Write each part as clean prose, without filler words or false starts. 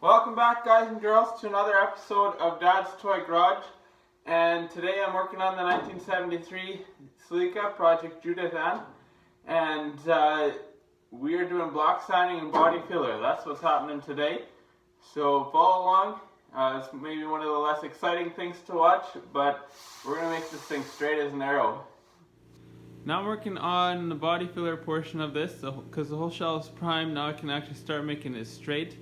Welcome back, guys and girls, to another episode of Dad's Toy Garage. And today I'm working on the 1973 Celica, Project Judith, and we are doing block sanding and body filler. That's what's happening today. So follow along. It's maybe one of the less exciting things to watch, but we're going to make this thing straight as an arrow. Now I'm working on the body filler portion of this, because the whole shell is primed. Now I can actually start making it straight.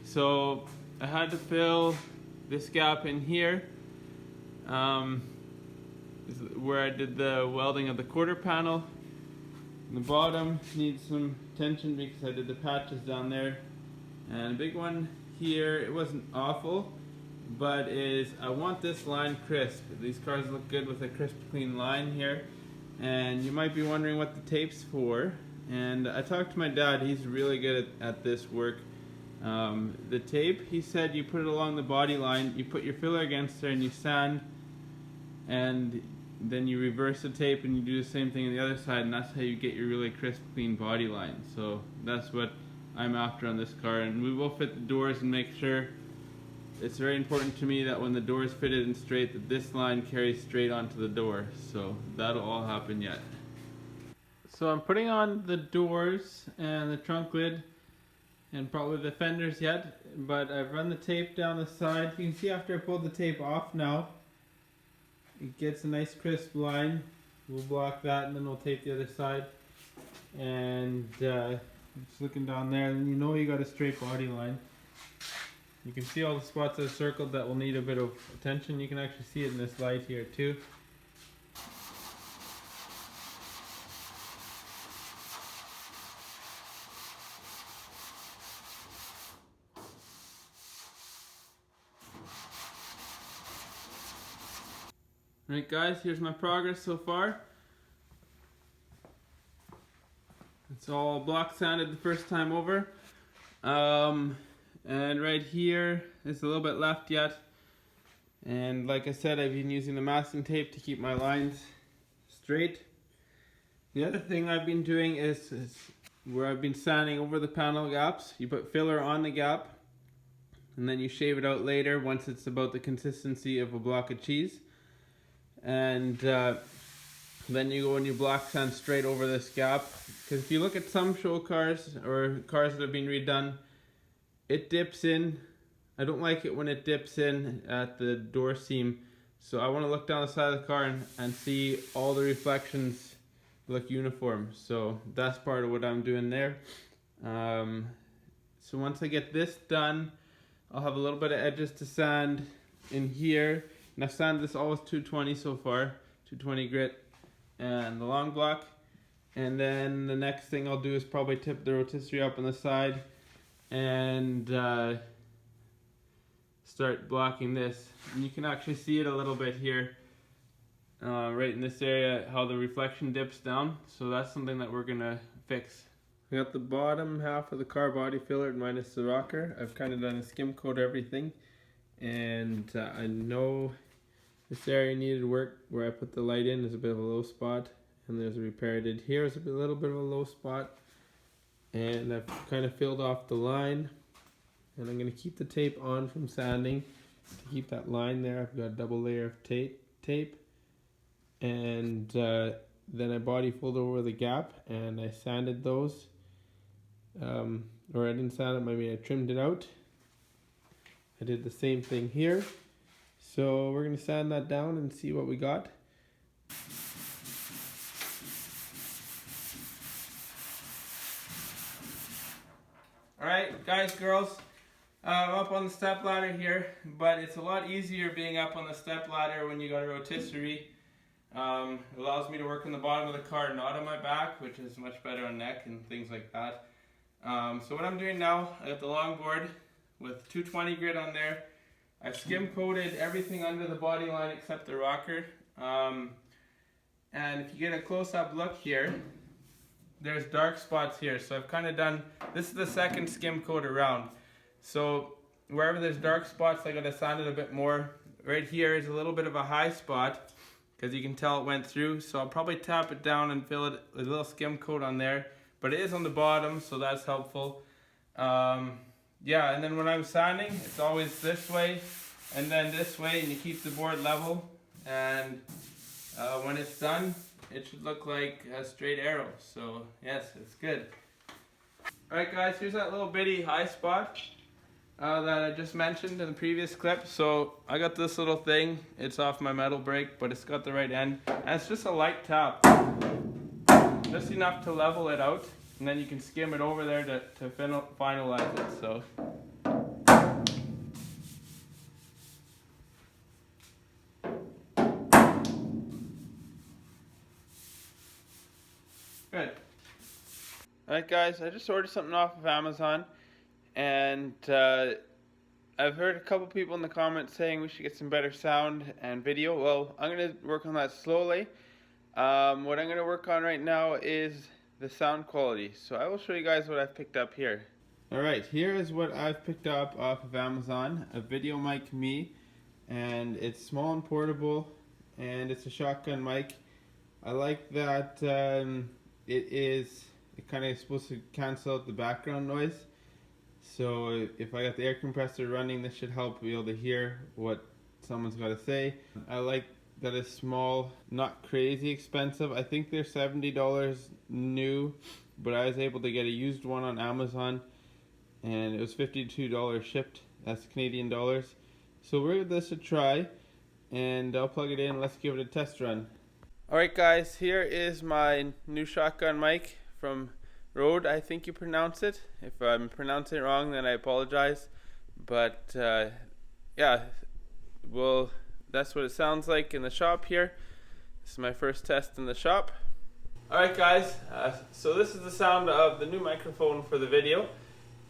So I had to fill this gap in here, where I did the welding of the quarter panel. And the bottom needs some attention because I did the patches down there. And a big one here, it wasn't awful, but I want this line crisp. These cars look good with a crisp, clean line here. And you might be wondering what the tape's for. And I talked to my dad, he's really good at this work. The tape, he said, you put it along the body line, you put your filler against there and you sand, and then you reverse the tape and you do the same thing on the other side, and that's how you get your really crisp, clean body line. So that's what I'm after on this car, and we will fit the doors and make sure. It's very important to me that when the door is fitted and straight, that this line carries straight onto the door. So that'll all happen yet. So I'm putting on the doors and the trunk lid and probably the fenders yet, but I've run the tape down the side. You can see after I pulled the tape off now, it gets a nice crisp line. We'll block that and then we'll tape the other side. And just looking down there, and you know you got a straight body line. You can see all the spots that are circled that will need a bit of attention. You can actually see it in this light here too. Alright guys, here's my progress so far. It's all block sanded the first time over. And right here, there's a little bit left yet. And like I said, I've been using the masking tape to keep my lines straight. The other thing I've been doing is where I've been sanding over the panel gaps. You put filler on the gap, and then you shave it out later once it's about the consistency of a block of cheese. And then you go and you block sand straight over this gap, because if you look at some show cars or cars that have been redone, it dips in. I don't like it when it dips in at the door seam, so I want to look down the side of the car and see all the reflections look uniform. So that's part of what I'm doing there. So once I get this done, I'll have a little bit of edges to sand in here. And I've sanded this all with 220 so far, 220 grit and the long block. And then the next thing I'll do is probably tip the rotisserie up on the side and start blocking this. And you can actually see it a little bit here, right in this area, how the reflection dips down. So that's something that we're gonna fix. I got the bottom half of the car body fillered minus the rocker. I've kind of done a skim coat everything. And I know this area needed work. Where I put the light in is a bit of a low spot, and there's a repair I did here is a little bit of a low spot, and I've kind of filled off the line, and I'm going to keep the tape on from sanding to keep that line there. I've got a double layer of tape, and then I body folded over the gap and I sanded those, or I didn't sand it, maybe I trimmed it out. I did the same thing here. So we're going to sand that down and see what we got. Alright guys, girls, I'm up on the step ladder here, but it's a lot easier being up on the step ladder when you got a rotisserie. It allows me to work on the bottom of the car, not on my back, which is much better on neck and things like that. So what I'm doing now, I got the long board with 220 grit on there. I've skim coated everything under the body line except the rocker. And if you get a close-up look here, there's dark spots here. So I've kind of done, this is the second skim coat around. So wherever there's dark spots, I gotta sand it a bit more. Right here is a little bit of a high spot, because you can tell it went through. So I'll probably tap it down and fill it a little skim coat on there. But it is on the bottom, so that's helpful. yeah, and then when I'm sanding, it's always this way and then this way, and you keep the board level, and when it's done, it should look like a straight arrow. So yes, it's good. Alright guys, here's that little bitty high spot that I just mentioned in the previous clip. So I got this little thing, it's off my metal brake, but it's got the right end, and it's just a light tap, just enough to level it out, and then you can skim it over there to finalize it. So good. Alright guys, I just ordered something off of Amazon, and I've heard a couple people in the comments saying we should get some better sound and video. Well, I'm going to work on that slowly. What I'm going to work on right now is the sound quality. So I will show you guys what I've picked up here. Alright, here is what I've picked up off of Amazon. A Video Mic Me, and it's small and portable, and it's a shotgun mic. I like that it kind of supposed to cancel out the background noise. So if I got the air compressor running, this should help be able to hear what someone's got to say. I like that it's small, not crazy expensive. I think they're $70 new, but I was able to get a used one on Amazon, and it was $52 shipped. That's Canadian dollars. So we'll give this a try, and I'll plug it in. Let's give it a test run. Alright guys, here is my new shotgun mic from Rode, I think you pronounce it. If I'm pronouncing it wrong, then I apologize. But yeah, well, that's what it sounds like in the shop here. This is my first test in the shop. Alright guys, so this is the sound of the new microphone for the video,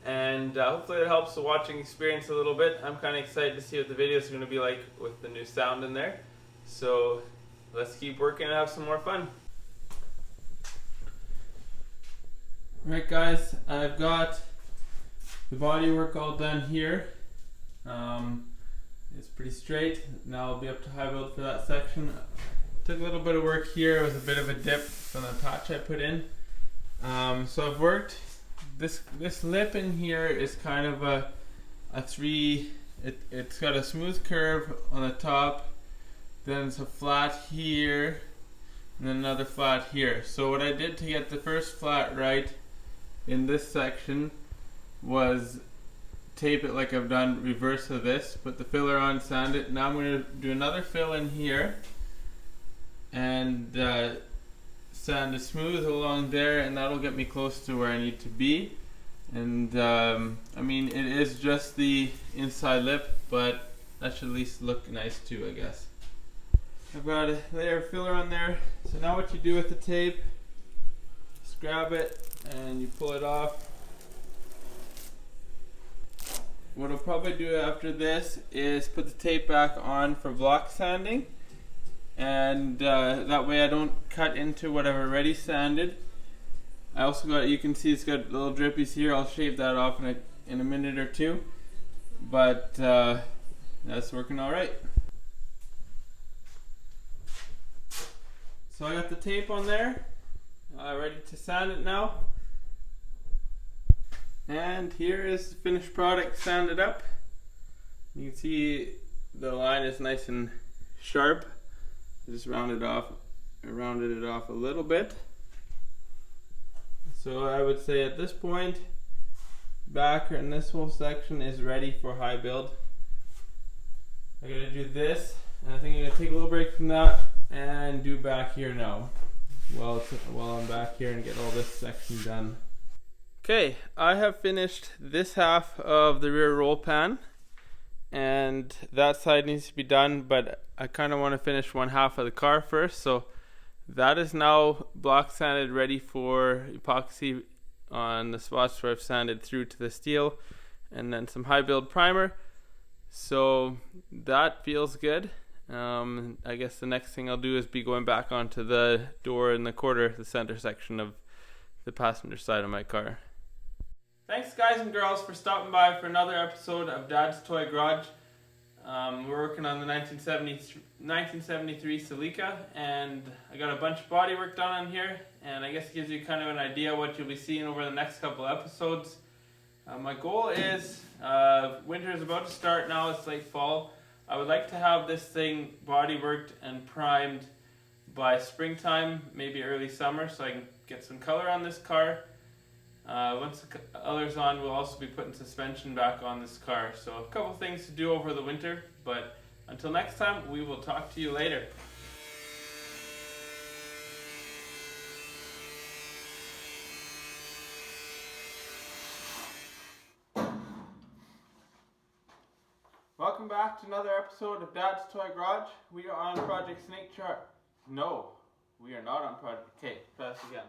and hopefully it helps the watching experience a little bit. I'm kind of excited to see what the video is going to be like with the new sound in there. So let's keep working and have some more fun. Alright guys, I've got the body work all done here. It's pretty straight. Now I'll be up to high build for that section. Took a little bit of work here. It was a bit of a dip from the patch I put in. So I've worked, this lip in here is kind of a three, it's got a smooth curve on the top, then it's a flat here, and then another flat here. So what I did to get the first flat right in this section was tape it like I've done reverse of this, put the filler on, sand it. Now I'm going to do another fill in here and sand it smooth along there, and that'll get me close to where I need to be. And I mean, it is just the inside lip, but that should at least look nice too, I guess. I've got a layer of filler on there. So now what you do with the tape, just grab it and you pull it off. What I'll probably do after this is put the tape back on for block sanding, and that way I don't cut into what I've already sanded. I also got, you can see it's got little drippies here. I'll shave that off in a minute or two, but that's working all right. So I got the tape on there, ready to sand it now. And here is the finished product sanded up. You can see the line is nice and sharp. I just rounded it off a little bit. So I would say at this point, back in this whole section is ready for high build. I'm gonna do this, and I think I'm gonna take a little break from that and do back here now. While I'm back here and get all this section done. Okay, I have finished this half of the rear roll pan, and that side needs to be done, but I kind of want to finish one half of the car first. So that is now block sanded, ready for epoxy on the spots where I've sanded through to the steel, and then some high build primer. So that feels good. I guess the next thing I'll do is be going back onto the door in the quarter, the center section of the passenger side of my car. Thanks guys and girls for stopping by for another episode of Dad's Toy Garage. We're working on the 1973 Celica, and I got a bunch of body work done on here, and I guess it gives you kind of an idea what you'll be seeing over the next couple episodes. My goal is, winter is about to start now, it's late fall. I would like to have this thing body worked and primed by springtime, maybe early summer, so I can get some color on this car. Once the color's on, we'll also be putting suspension back on this car. So a couple things to do over the winter, but until next time, we will talk to you later. Welcome back to another episode of Dad's Toy Garage. We are on Project Snake Charm. No, we are not on Project. Okay, try this again.